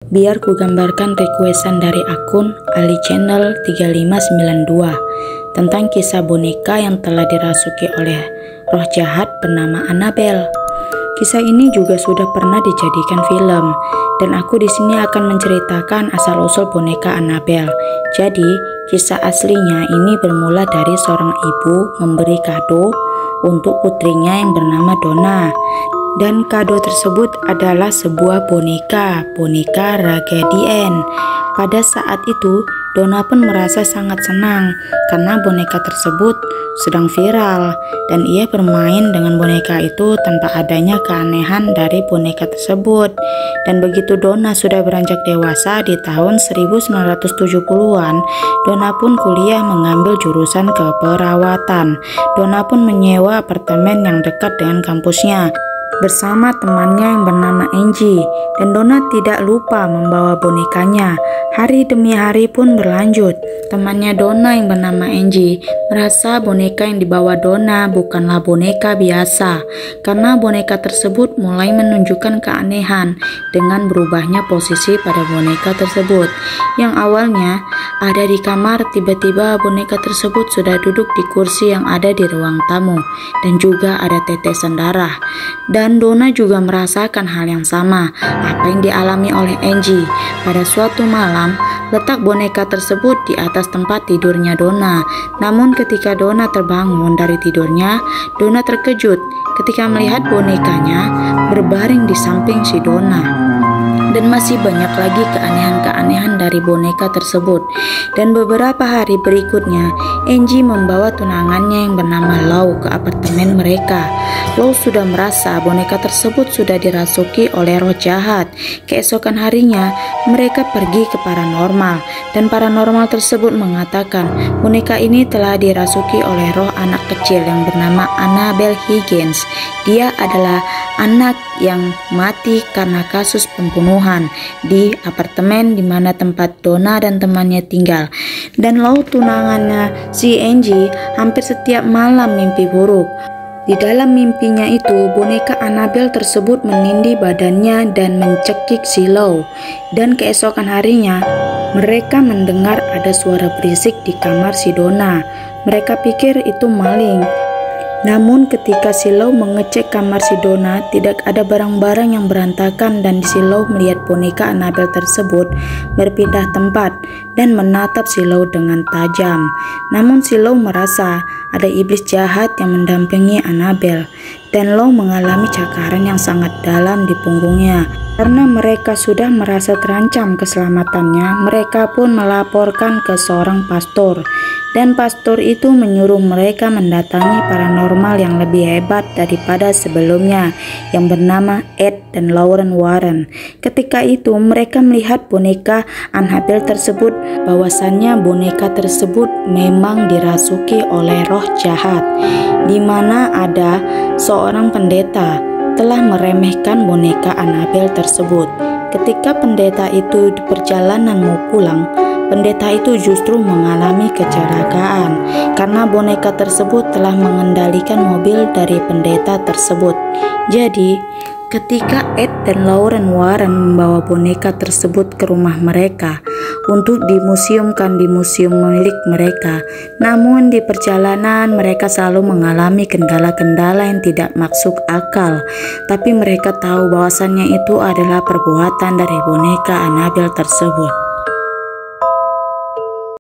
Biar ku gambarkan requestan dari akun Ali Channel 3592 tentang kisah boneka yang telah dirasuki oleh roh jahat bernama Annabelle. Kisah ini juga sudah pernah dijadikan film, dan aku di sini akan menceritakan asal-usul boneka Annabelle. Jadi, kisah aslinya ini bermula dari seorang ibu memberi kado untuk putrinya yang bernama Donna. Dan kado tersebut adalah sebuah boneka Raggedy-Ann. Pada saat itu, Donna pun merasa sangat senang karena boneka tersebut sedang viral dan ia bermain dengan boneka itu tanpa adanya keanehan dari boneka tersebut. Dan begitu Donna sudah beranjak dewasa di tahun 1970-an, Donna pun kuliah mengambil jurusan keperawatan. Donna pun menyewa apartemen yang dekat dengan kampusnya bersama temannya yang bernama Angie, dan Donna tidak lupa membawa bonekanya. Hari demi hari pun berlanjut. Temannya Donna yang bernama Angie merasa boneka yang dibawa Donna bukanlah boneka biasa, karena boneka tersebut mulai menunjukkan keanehan dengan berubahnya posisi pada boneka tersebut. Yang awalnya ada di kamar, tiba-tiba boneka tersebut sudah duduk di kursi yang ada di ruang tamu, dan juga ada tetesan darah. Dan Donna juga merasakan hal yang sama apa yang dialami oleh Angie. Pada suatu malam, letak boneka tersebut di atas tempat tidurnya Donna. Namun ketika Donna terbangun dari tidurnya, Donna terkejut ketika melihat bonekanya berbaring di samping si Donna. Dan masih banyak lagi keanehan-keanehan dari boneka tersebut. Dan beberapa hari berikutnya, Angie membawa tunangannya yang bernama Lou ke apartemen mereka. Lou sudah merasa boneka tersebut sudah dirasuki oleh roh jahat. Keesokan harinya, mereka pergi ke paranormal, dan paranormal tersebut mengatakan boneka ini telah dirasuki oleh roh anak kecil yang bernama Annabelle Higgins. Dia adalah anak yang mati karena kasus pembunuhan di apartemen di mana tempat Donna dan temannya tinggal. Dan Lou, tunangannya si Angie, hampir setiap malam mimpi buruk. Di dalam mimpinya itu, boneka Annabelle tersebut menindih badannya dan mencekik si Lou. Dan keesokan harinya, mereka mendengar ada suara berisik di kamar si Donna. Mereka pikir itu maling. Namun ketika si Lou mengecek kamar si Donna, tidak ada barang-barang yang berantakan, dan si Lou melihat boneka Annabelle tersebut berpindah tempat dan menatap si Lou dengan tajam. Namun si Lou merasa ada iblis jahat yang mendampingi Annabelle, dan Lou mengalami cakaran yang sangat dalam di punggungnya. Karena mereka sudah merasa terancam keselamatannya, mereka pun melaporkan ke seorang pastor. Dan pastor itu menyuruh mereka mendatangi paranormal yang lebih hebat daripada sebelumnya, yang bernama Ed dan Lauren Warren. Ketika itu mereka melihat boneka Annabelle tersebut, bahwasannya boneka tersebut memang dirasuki oleh roh jahat, di mana ada seorang pendeta telah meremehkan boneka Annabelle tersebut. Ketika pendeta itu di perjalanan mau pulang, pendeta itu justru mengalami kecelakaan karena boneka tersebut telah mengendalikan mobil dari pendeta tersebut. Jadi, ketika Ed dan Lauren Warren membawa boneka tersebut ke rumah mereka untuk dimuseumkan di museum milik mereka, namun di perjalanan mereka selalu mengalami kendala-kendala yang tidak masuk akal. Tapi mereka tahu bahwasannya itu adalah perbuatan dari boneka Annabelle tersebut.